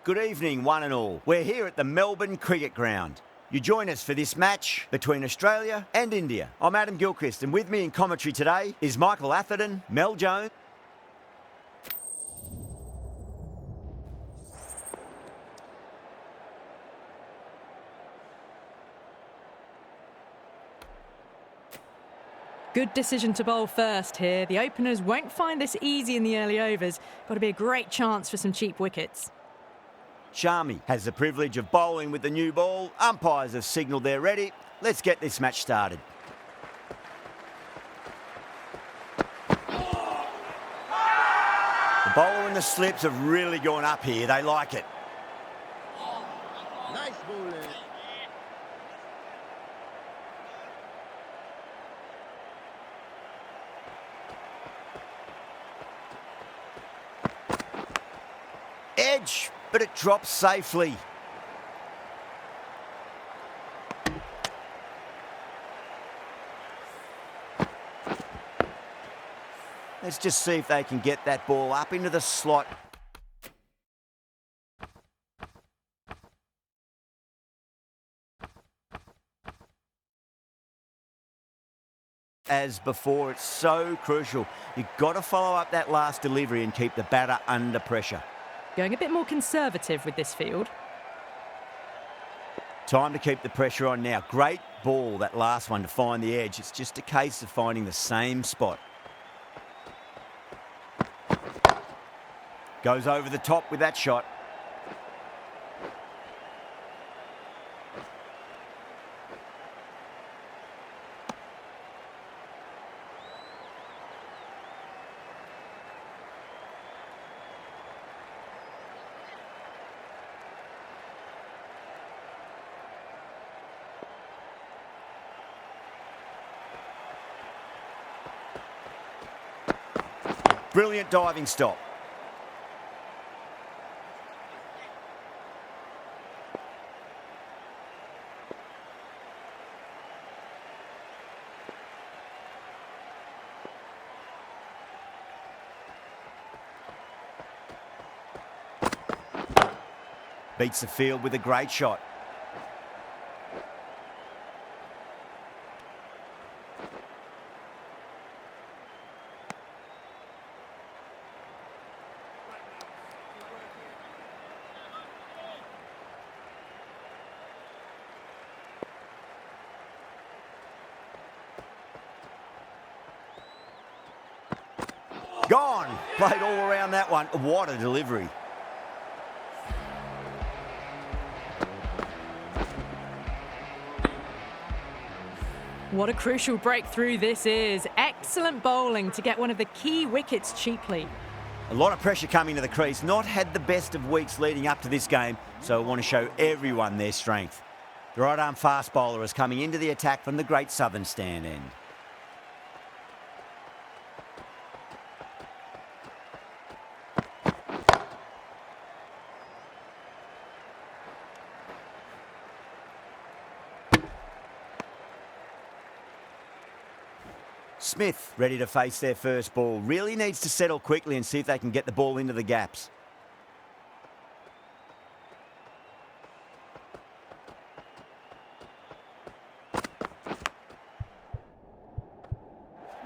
Good evening, one and all. We're here at the Melbourne Cricket Ground. You join us for this match between Australia and India. I'm Adam Gilchrist, and with me in commentary today is Michael Atherton, Mel Jones. Good decision to bowl first here. The openers won't find this easy in the early overs. Got to be a great chance for some cheap wickets. Shami has the privilege of bowling with the new ball. Umpires have signalled they're ready. Let's get this match started. The bowler and the slips have really gone up here. They like it. Nice bowling. Edge, but it drops safely. Let's just see if they can get that ball up into the slot. As before, it's so crucial. You've got to follow up that last delivery and keep the batter under pressure. Going a bit more conservative with this field. Time to keep the pressure on now. Great ball, that last one, to find the edge. It's just a case of finding the same spot. Goes over the top with that shot. Brilliant diving stop. Beats the field with a great shot. Gone. Played all around that one. What a delivery. What a crucial breakthrough this is. Excellent bowling to get one of the key wickets cheaply. A lot of pressure coming to the crease. Not had the best of weeks leading up to this game, so I want to show everyone their strength. The right-arm fast bowler is coming into the attack from the Great Southern stand end. Smith ready to face their first ball. Really needs to settle quickly and see if they can get the ball into the gaps.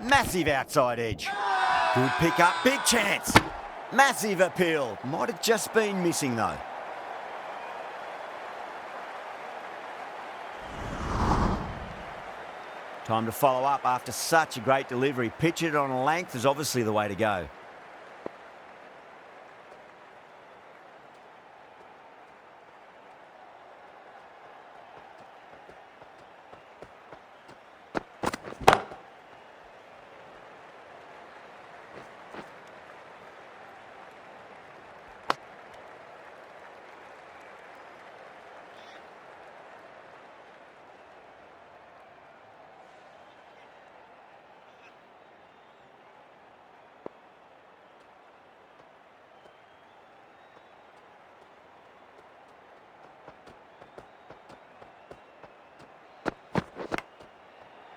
Massive outside edge. Good pick up, big chance. Massive appeal. Might have just been missing though. Time to follow up after such a great delivery. Pitch it on a length is obviously the way to go.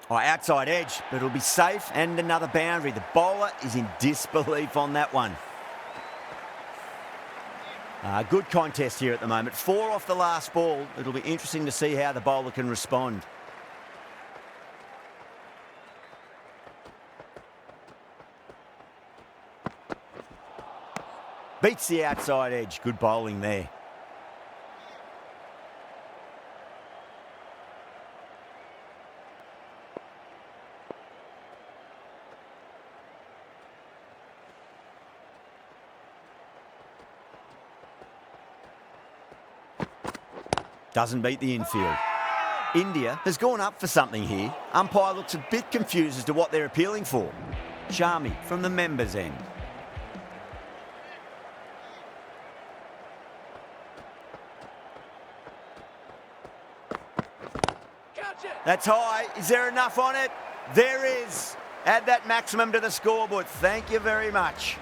Oh, outside edge, but it'll be safe and another boundary. The bowler is in disbelief on that one. Good contest here at the moment. 4 off the last ball. It'll be interesting to see how the bowler can respond. Beats the outside edge. Good bowling there. Doesn't beat the infield. India has gone up for something here. Umpire looks a bit confused as to what they're appealing for. Shami from the members' end. That's high. Is there enough on it? There is. Add that maximum to the scoreboard. Thank you very much.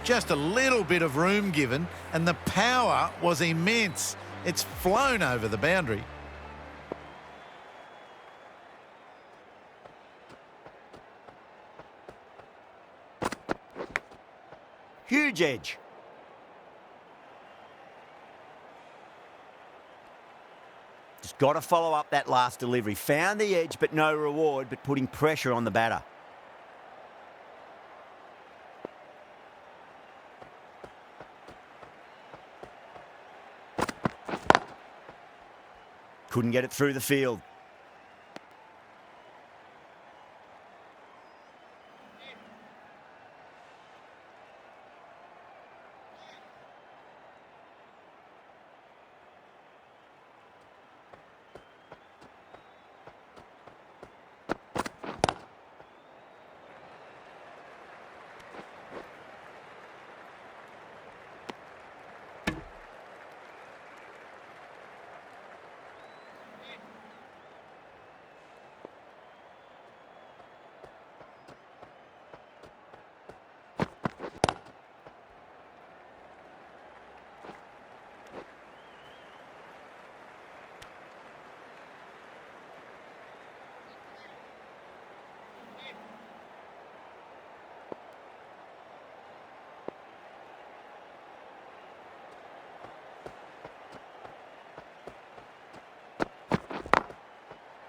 Just a little bit of room given, and the power was immense. It's flown over the boundary. Huge edge. Just got to follow up that last delivery. Found the edge, but no reward, but putting pressure on the batter. Couldn't get it through the field.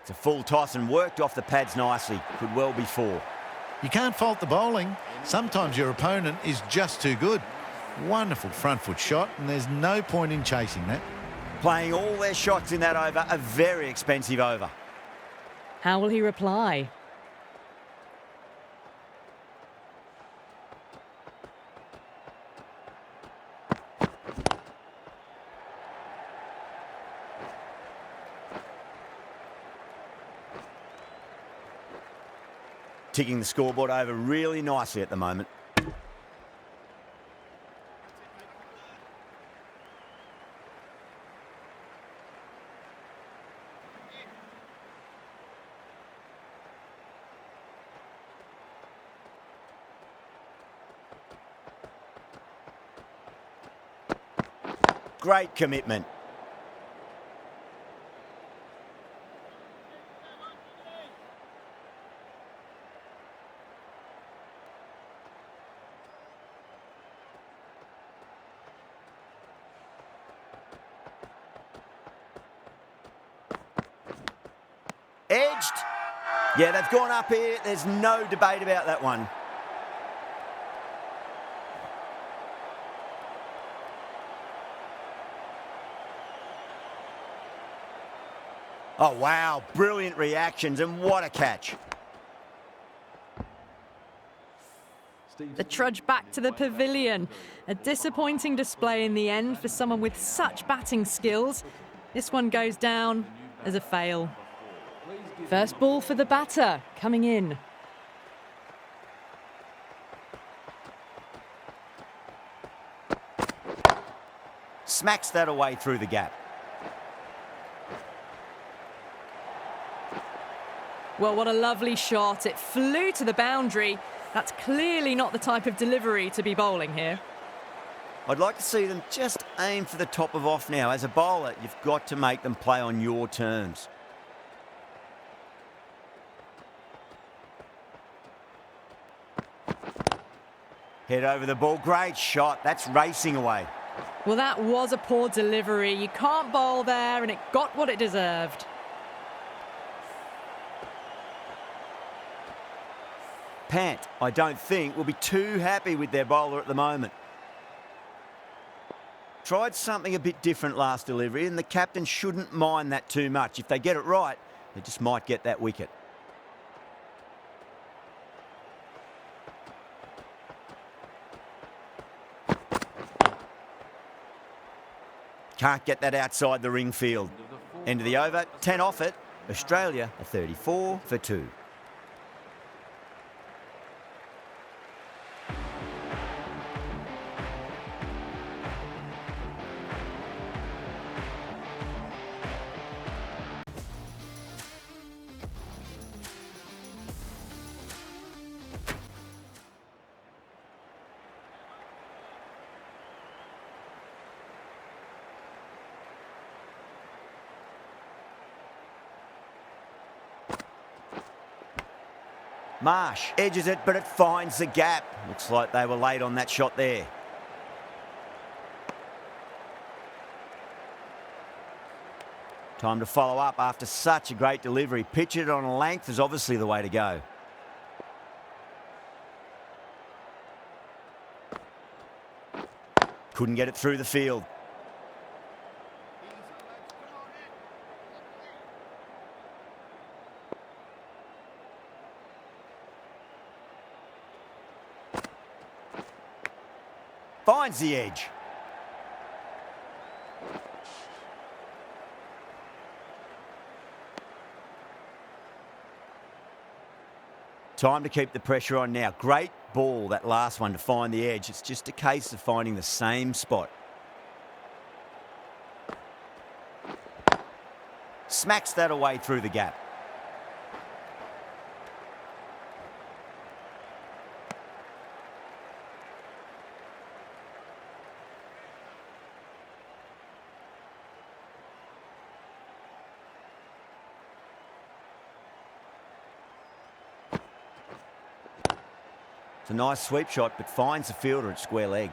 It's a full toss and worked off the pads nicely. Could well be 4. You can't fault the bowling. Sometimes your opponent is just too good. Wonderful front foot shot, and there's no point in chasing that. Playing all their shots in that over, a very expensive over. How will he reply? Ticking the scoreboard over really nicely at the moment. Great commitment. Edged. Yeah, they've gone up here. There's no debate about that one. Oh, wow. Brilliant reactions, and what a catch. The trudge back to the pavilion. A disappointing display in the end for someone with such batting skills. This one goes down as a fail. First ball for the batter, coming in. Smacks that away through the gap. Well, what a lovely shot. It flew to the boundary. That's clearly not the type of delivery to be bowling here. I'd like to see them just aim for the top of off now. As a bowler, you've got to make them play on your terms. Head over the ball. Great shot. That's racing away. Well, that was a poor delivery. You can't bowl there, and it got what it deserved. Pant, I don't think, will be too happy with their bowler at the moment. Tried something a bit different last delivery, and the captain shouldn't mind that too much. If they get it right, they just might get that wicket. Can't get that outside the ring field. End of the over, 10 off it. Australia are 34 for 2. Marsh edges it, but it finds the gap. Looks like they were late on that shot there. Time to follow up after such a great delivery. Pitch it on a length is obviously the way to go. Couldn't get it through the field. Finds the edge. Time to keep the pressure on now. Great ball, that last one, to find the edge. It's just a case of finding the same spot. Smacks that away through the gap. It's a nice sweep shot, but finds the fielder at square leg.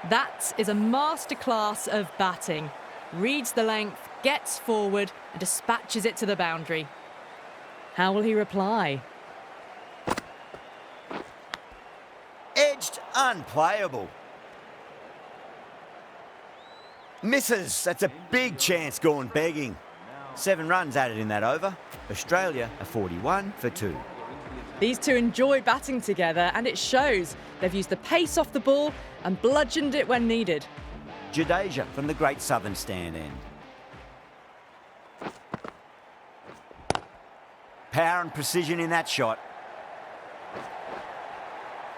That is a masterclass of batting. Reads the length, gets forward, and dispatches it to the boundary. How will he reply? Edged, unplayable. Misses. That's a big chance gone begging. 7 runs added in that over. Australia are 41 for 2. These two enjoy batting together, and it shows. They've used the pace off the ball and bludgeoned it when needed. Jadeja from the Great Southern stand end. Power and precision in that shot.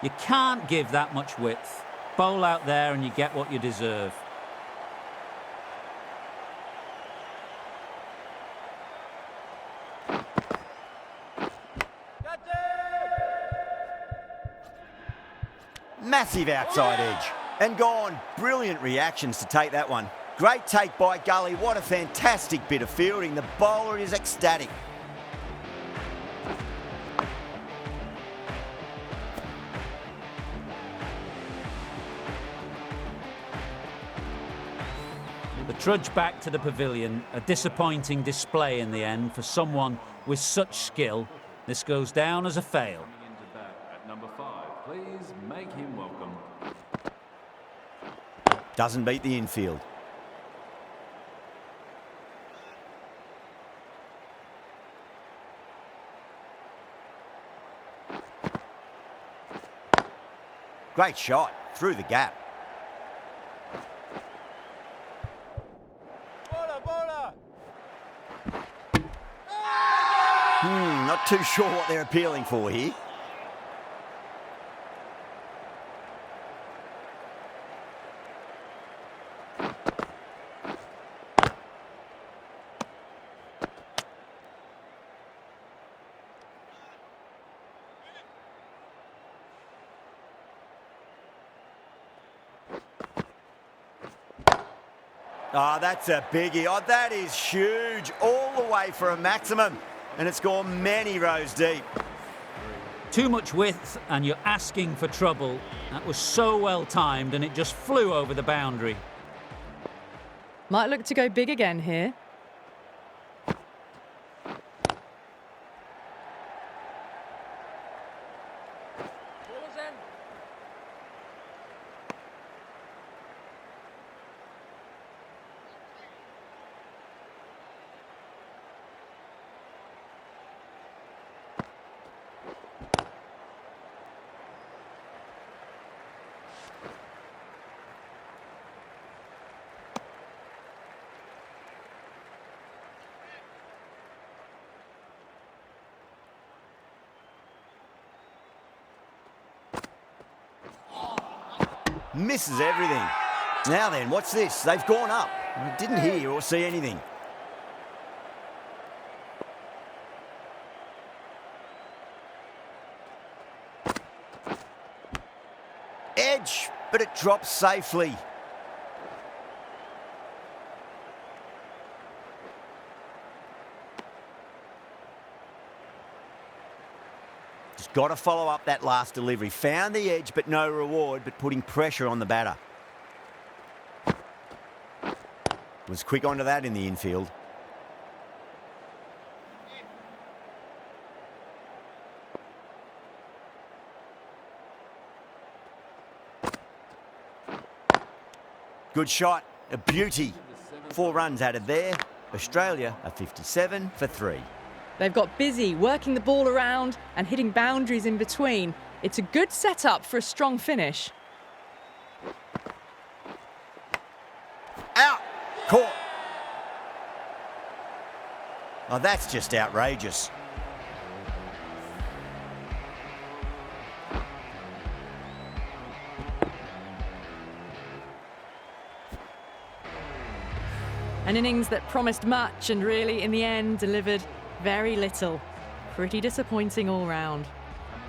You can't give that much width. Bowl out there and you get what you deserve. Massive outside edge. And gone. Brilliant reactions to take that one. Great take by Gully. What a fantastic bit of fielding. The bowler is ecstatic. The trudge back to the pavilion, a disappointing display in the end for someone with such skill. This goes down as a fail. At number 5, please make him welcome. Doesn't beat the infield. Great shot through the gap. Not too sure what they're appealing for here. Oh, that's a biggie. Oh, that is huge. All the way for a maximum. And it's gone many rows deep. Too much width and you're asking for trouble. That was so well timed and it just flew over the boundary. Might look to go big again here. Misses everything. Now then, what's this? They've gone up. I didn't hear or see anything. Edge, but it drops safely. Just got to follow up that last delivery. Found the edge, but no reward, but putting pressure on the batter. Was quick onto that in the infield. Good shot, a beauty. 4 runs added there. Australia are 57 for 3. They've got busy working the ball around and hitting boundaries in between. It's a good setup for a strong finish. Out! Caught! Oh, that's just outrageous. An innings that promised much and really, in the end, delivered very little. Pretty disappointing all round.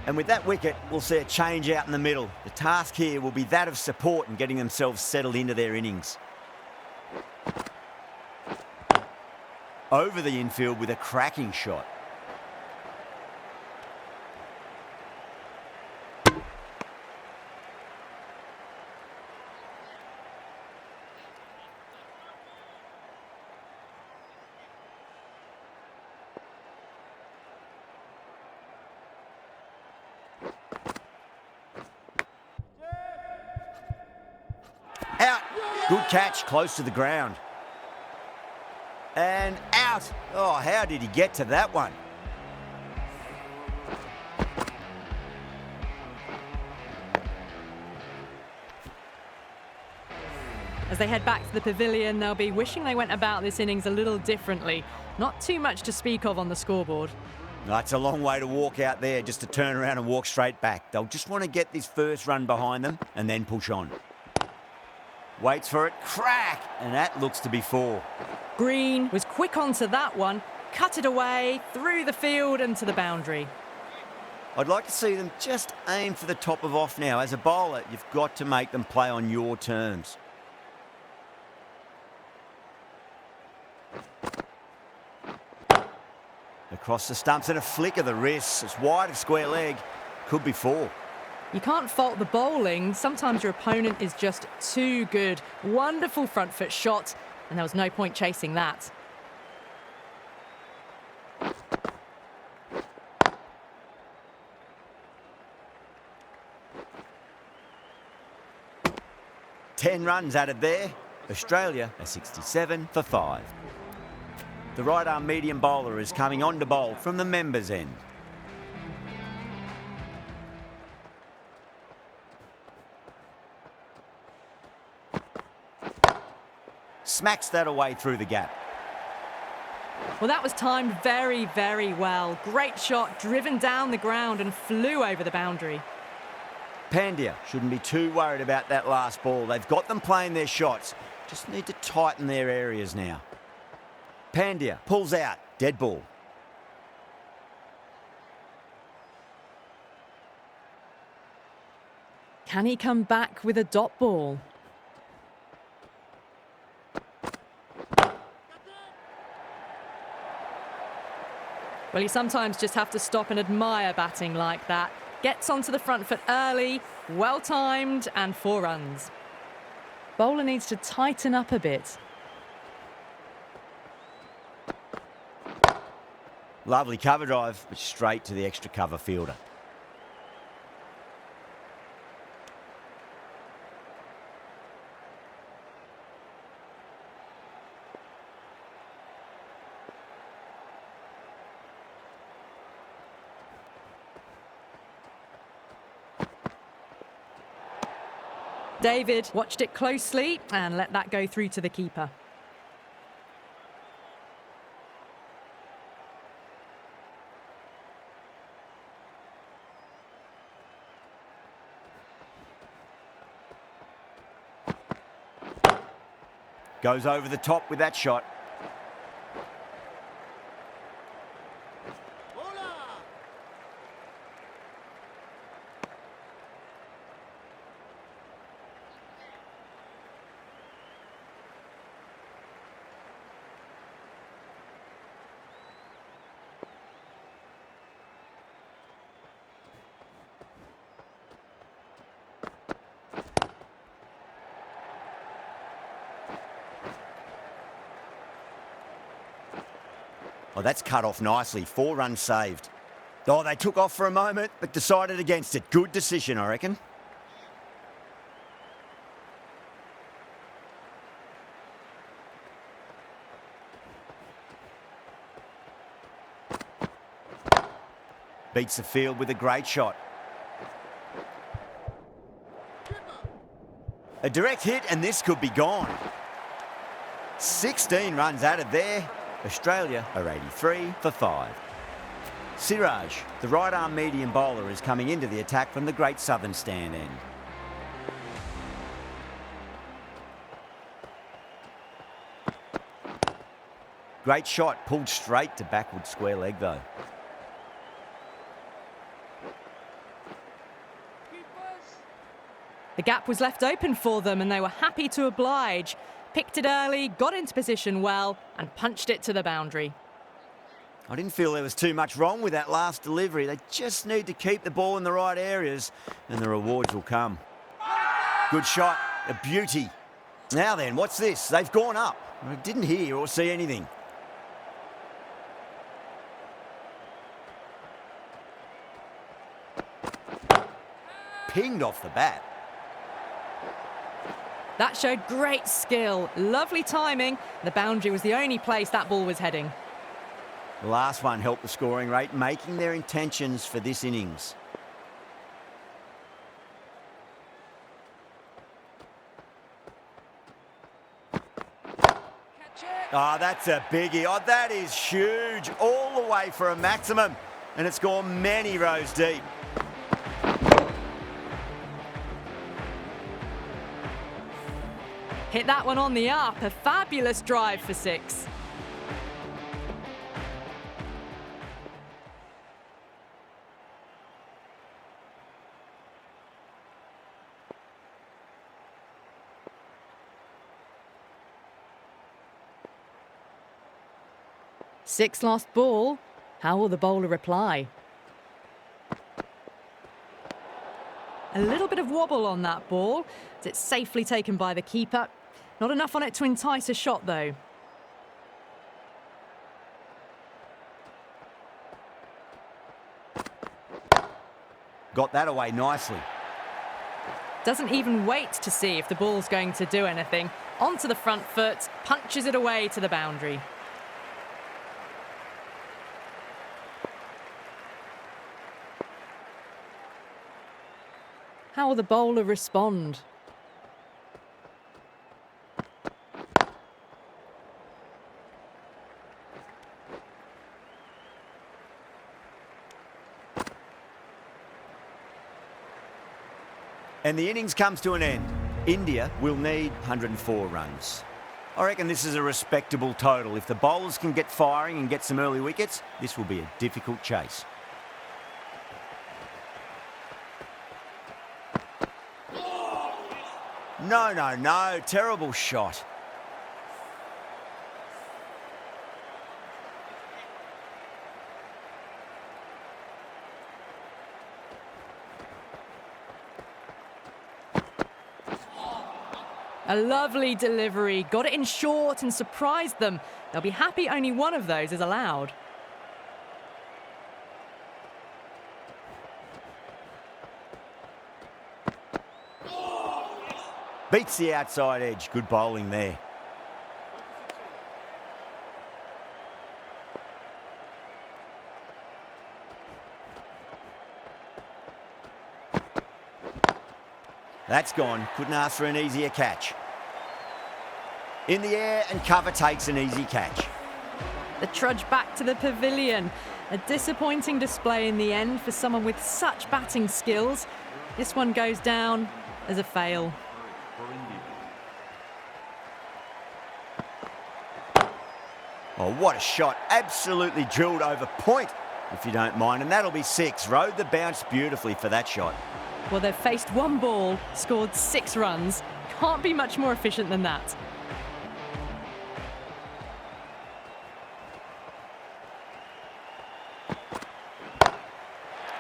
And with that wicket, we'll see a change out in the middle. The task here will be that of support and getting themselves settled into their innings. Over the infield with a cracking shot. Out. Good catch, close to the ground. And out. Oh, how did he get to that one? As they head back to the pavilion, they'll be wishing they went about this innings a little differently. Not too much to speak of on the scoreboard. No, it's a long way to walk out there just to turn around and walk straight back. They'll just want to get this first run behind them and then push on. Waits for it, crack, and that looks to be 4. Green was quick onto that one, cut it away, through the field and to the boundary. I'd like to see them just aim for the top of off now. As a bowler, you've got to make them play on your terms. Across the stumps and a flick of the wrist. It's wide of square leg. Could be 4. You can't fault the bowling. Sometimes your opponent is just too good. Wonderful front foot shot, and there was no point chasing that. Ten runs added there. Australia are 67 for 5. The right-arm medium bowler is coming on to bowl from the members' end. Smacks that away through the gap. Well, that was timed very, very well. Great shot, driven down the ground and flew over the boundary. Pandya shouldn't be too worried about that last ball. They've got them playing their shots. Just need to tighten their areas now. Pandya pulls out. Dead ball. Can he come back with a dot ball? Well, you sometimes just have to stop and admire batting like that. Gets onto the front foot early, well timed, and 4 runs. Bowler needs to tighten up a bit. Lovely cover drive, but straight to the extra cover fielder. David watched it closely and let that go through to the keeper. Goes over the top with that shot. Oh, that's cut off nicely. 4 runs saved. Oh, they took off for a moment, but decided against it. Good decision, I reckon. Beats the field with a great shot. A direct hit, and this could be gone. 16 runs added there. Australia are 83 for 5. Siraj, the right-arm medium bowler, is coming into the attack from the Great Southern stand end. Great shot, pulled straight to backward square leg though. The gap was left open for them and they were happy to oblige. Picked it early, got into position well, and punched it to the boundary. I didn't feel there was too much wrong with that last delivery. They just need to keep the ball in the right areas, and the rewards will come. Good shot, a beauty. Now then, what's this? They've gone up. I didn't hear or see anything. Pinged off the bat. That showed great skill, lovely timing. The boundary was the only place that ball was heading. The last one helped the scoring rate, making their intentions for this innings. Oh, that's a biggie. Oh, that is huge. All the way for a maximum. And it's gone many rows deep. Hit that one on the up. A fabulous drive for 6. Six lost ball. How will the bowler reply? A little bit of wobble on that ball. It's safely taken by the keeper. Not enough on it to entice a shot, though. Got that away nicely. Doesn't even wait to see if the ball's going to do anything. Onto the front foot, punches it away to the boundary. How will the bowler respond? And the innings comes to an end. India will need 104 runs. I reckon this is a respectable total. If the bowlers can get firing and get some early wickets, this will be a difficult chase. No, terrible shot. A lovely delivery, got it in short and surprised them. They'll be happy only one of those is allowed. Beats the outside edge. Good bowling there. That's gone. Couldn't ask for an easier catch. In the air and cover takes an easy catch. The trudge back to the pavilion. A disappointing display in the end for someone with such batting skills. This one goes down as a fail. Oh, what a shot. Absolutely drilled over point, if you don't mind. And that'll be 6. Rode the bounce beautifully for that shot. Well, they've faced one ball, scored 6 runs. Can't be much more efficient than that.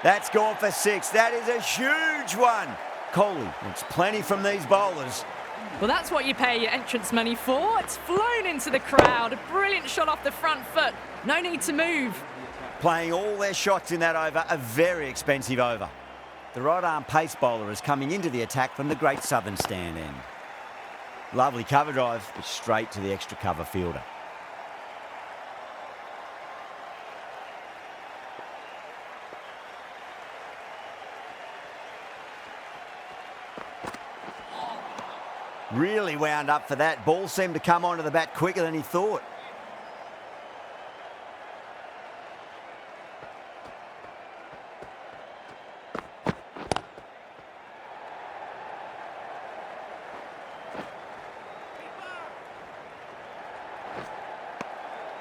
That's gone for 6. That is a huge one. Kohli wants plenty from these bowlers. Well, that's what you pay your entrance money for. It's flown into the crowd. A brilliant shot off the front foot. No need to move. Playing all their shots in that over, a very expensive over. The right-arm pace bowler is coming into the attack from the Great Southern Stand end. Lovely cover drive, but straight to the extra cover fielder. Really wound up for that. Ball seemed to come onto the bat quicker than he thought.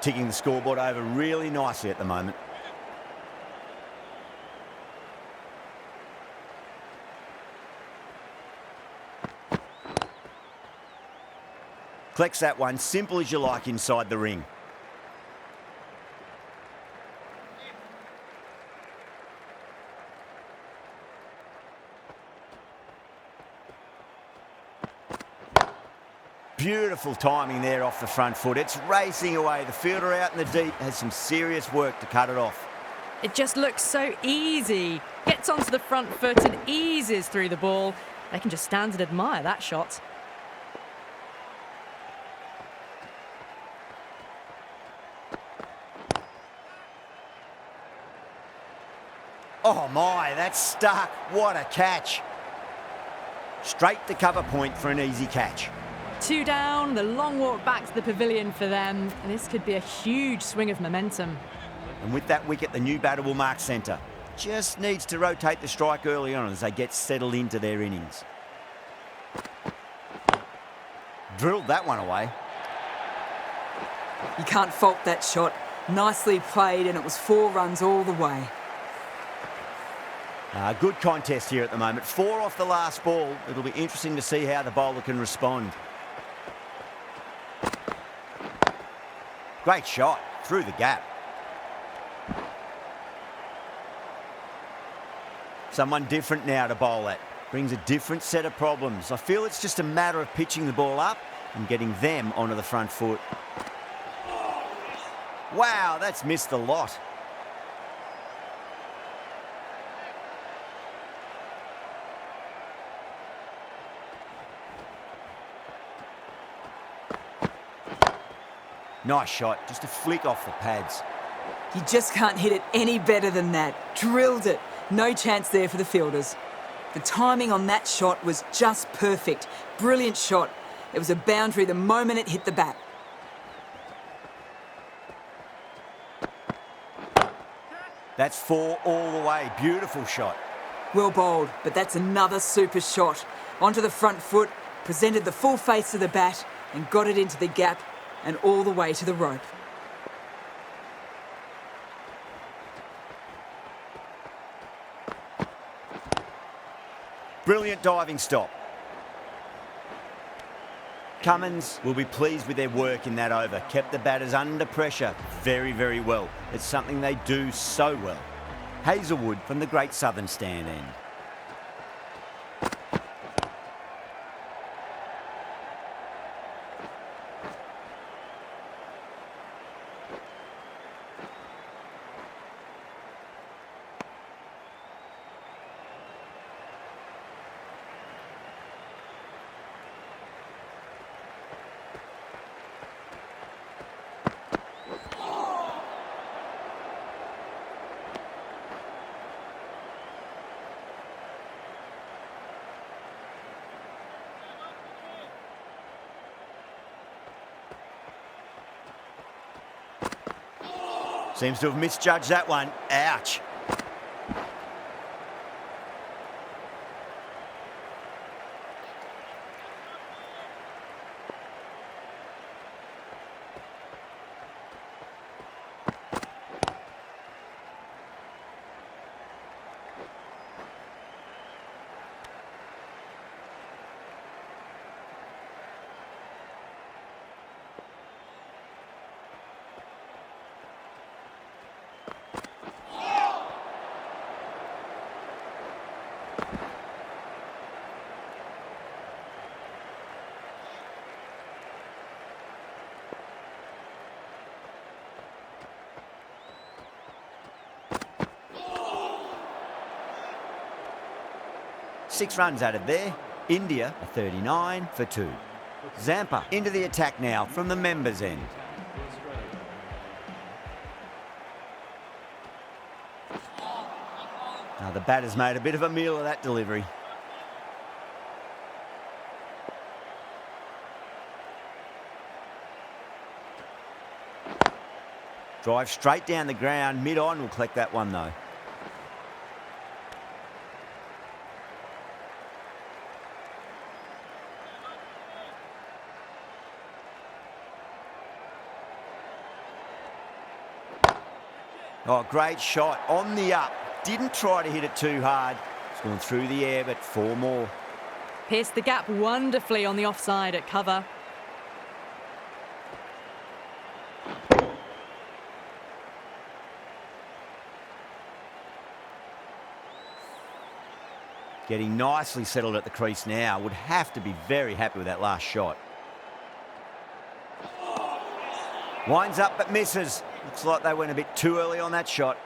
Ticking the scoreboard over really nicely at the moment. Collects that one, simple as you like inside the ring. Beautiful timing there off the front foot. It's racing away. The fielder out in the deep has some serious work to cut it off. It just looks so easy. Gets onto the front foot and eases through the ball. They can just stand and admire that shot. Oh my, that's stuck. What a catch. Straight to cover point for an easy catch. 2 down, the long walk back to the pavilion for them. And this could be a huge swing of momentum. And with that wicket, the new batter will mark centre. Just needs to rotate the strike early on as they get settled into their innings. Drilled that one away. You can't fault that shot. Nicely played, and it was 4 runs all the way. Good contest here at the moment. 4 off the last ball. It'll be interesting to see how the bowler can respond. Great shot through the gap. Someone different now to bowl at. Brings a different set of problems. I feel it's just a matter of pitching the ball up and getting them onto the front foot. Wow, that's missed a lot. Nice shot, just a flick off the pads. You just can't hit it any better than that. Drilled it. No chance there for the fielders. The timing on that shot was just perfect. Brilliant shot. It was a boundary the moment it hit the bat. That's 4 all the way. Beautiful shot. Well bowled, but that's another super shot. Onto the front foot, presented the full face of the bat and got it into the gap and all the way to the rope. Brilliant diving stop. Cummins will be pleased with their work in that over. Kept the batters under pressure very, very well. It's something they do so well. Hazelwood from the Great Southern Stand end. Seems to have misjudged that one. Ouch. Six runs added there. India a 39 for 2. Zampa into the attack now from the members' end. Now the batter's made a bit of a meal of that delivery. Drive straight down the ground. Mid-on will collect that one though. Oh, great shot on the up. Didn't try to hit it too hard. It's gone through the air, but 4 more. Pierced the gap wonderfully on the offside at cover. Getting nicely settled at the crease now. Would have to be very happy with that last shot. Winds up but misses. Looks like they went a bit too early on that shot.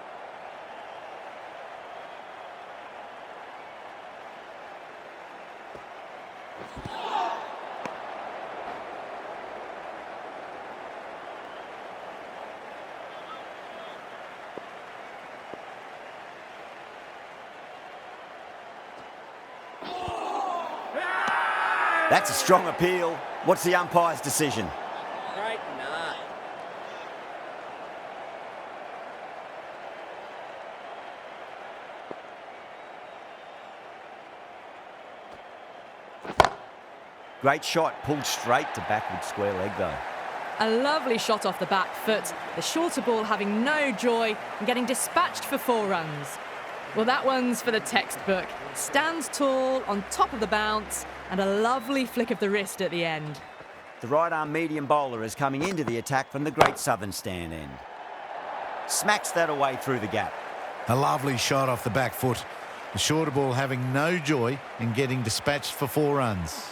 That's a strong appeal. What's the umpire's decision? Right, nah. Great shot, pulled straight to backward square leg though. A lovely shot off the back foot. The shorter ball having no joy and getting dispatched for 4 runs. Well, that one's for the textbook. Stands tall, on top of the bounce, and a lovely flick of the wrist at the end. The right arm medium bowler is coming into the attack from the Great Southern stand end. Smacks that away through the gap. A lovely shot off the back foot. The shorter ball having no joy in getting dispatched for 4 runs.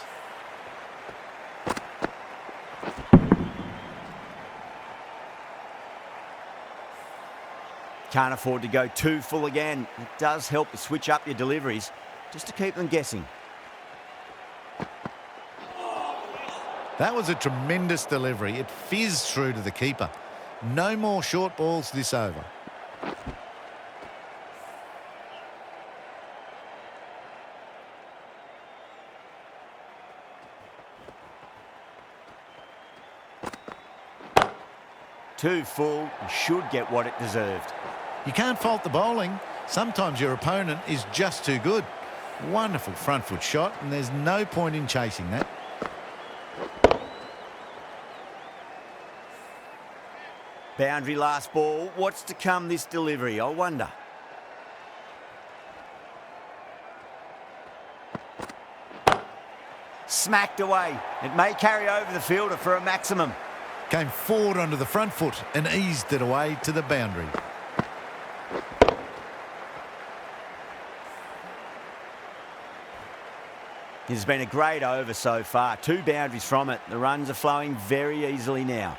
Can't afford to go too full again. It does help to switch up your deliveries just to keep them guessing. That was a tremendous delivery. It fizzed through to the keeper. No more short balls this over. Too full, and should get what it deserved. You can't fault the bowling. Sometimes your opponent is just too good. Wonderful front foot shot, and there's no point in chasing that. Boundary last ball. What's to come this delivery, I wonder. Smacked away. It may carry over the fielder for a maximum. Came forward onto the front foot and eased it away to the boundary. It's been a great over so far. 2 boundaries from it. The runs are flowing very easily now.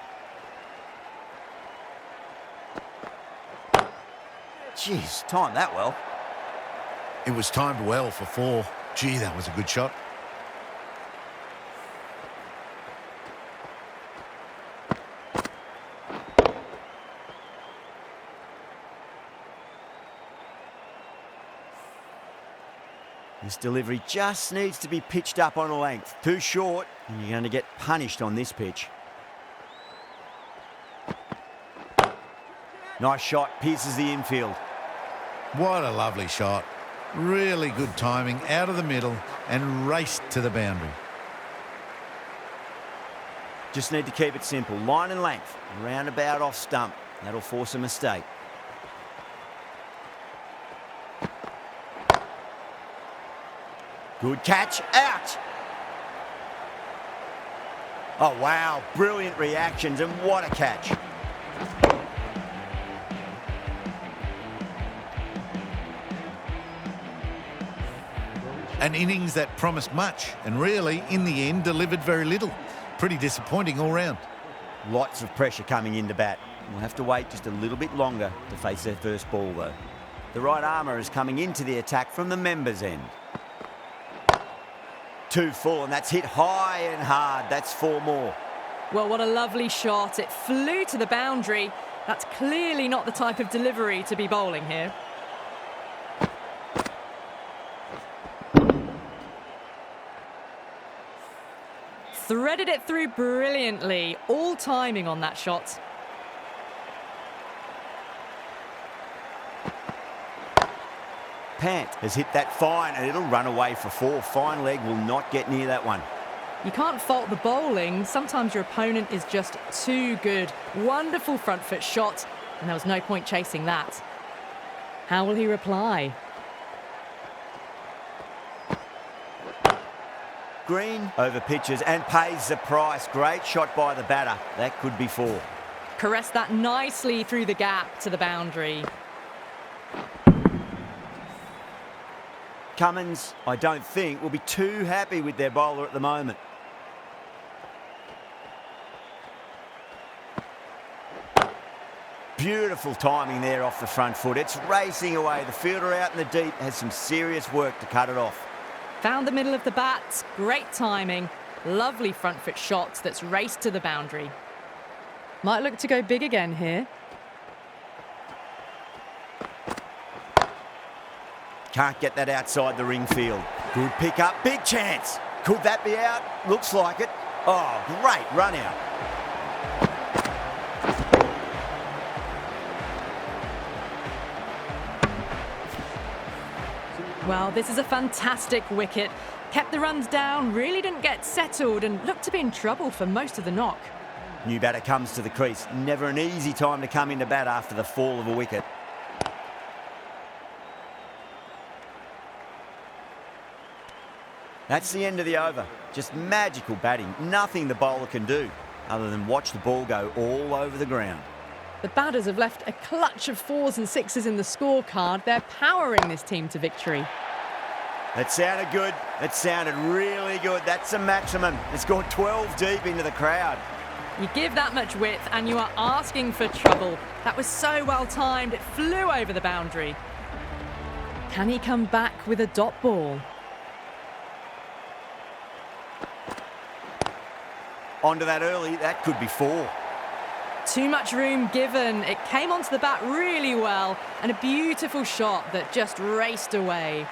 Jeez, timed that well. It was timed well for 4. Gee, that was a good shot. This delivery just needs to be pitched up on a length. Too short, and you're going to get punished on this pitch. Nice shot, pierces the infield. What a lovely shot. Really good timing, out of the middle and raced to the boundary. Just need to keep it simple. Line and length, roundabout off stump. That'll force a mistake. Good catch, out! Oh, wow, brilliant reactions, and what a catch. An innings that promised much and really, in the end, delivered very little. Pretty disappointing all round. Lots of pressure coming into bat. We'll have to wait just a little bit longer to face their first ball, though. The right armour is coming into the attack from the members' end. 2 full, and that's hit high and hard. That's 4 more. Well, what a lovely shot. It flew to the boundary. That's clearly not the type of delivery to be bowling here. Threaded it through brilliantly. All timing on that shot. Pant has hit that fine, and it'll run away for 4. Fine leg will not get near that one. You can't fault the bowling. Sometimes your opponent is just too good. Wonderful front foot shot, and there was no point chasing that. How will he reply? Green over pitches and pays the price. Great shot by the batter. That could be 4. Caressed that nicely through the gap to the boundary. Cummins, I don't think, will be too happy with their bowler at the moment. Beautiful timing there off the front foot. It's racing away. The fielder out in the deep has some serious work to cut it off. Found the middle of the bat. Great timing. Lovely front foot shot that's raced to the boundary. Might look to go big again here. Can't get that outside the ring field. Good pick up. Big chance. Could that be out? Looks like it. Oh, great run out. Well, this is a fantastic wicket. Kept the runs down, really didn't get settled and looked to be in trouble for most of the knock. New batter comes to the crease. Never an easy time to come into bat after the fall of a wicket. That's the end of the over. Just magical batting. Nothing the bowler can do other than watch the ball go all over the ground. The batters have left a clutch of 4s and 6s in the scorecard. They're powering this team to victory. That sounded good. That sounded really good. That's a maximum. It's gone 12 deep into the crowd. You give that much width and you are asking for trouble. That was so well timed. It flew over the boundary. Can he come back with a dot ball? Onto that early. That could be 4. Too much room given. It came onto the bat really well and a beautiful shot that just raced away.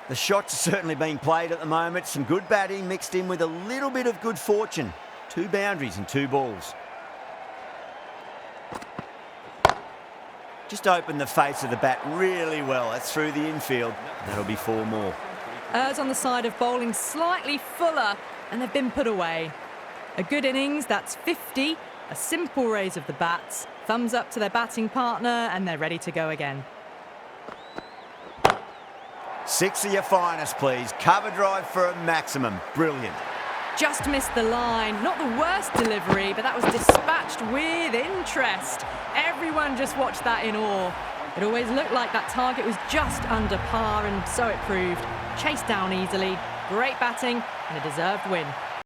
The shots are certainly being played at the moment. Some good batting mixed in with a little bit of good fortune. 2 boundaries and 2 balls. Just opened the face of the bat really well. That's through the infield. That'll be 4 more. Errs on the side of bowling slightly fuller and they've been put away. A good innings, that's 50. A simple raise of the bats. Thumbs up to their batting partner and they're ready to go again. 6 of your finest, please. Cover drive for a maximum. Brilliant. Just missed the line. Not the worst delivery, but that was dispatched with interest. Everyone just watched that in awe. It always looked like that target was just under par, and so it proved. Chased down easily, great batting, and a deserved win.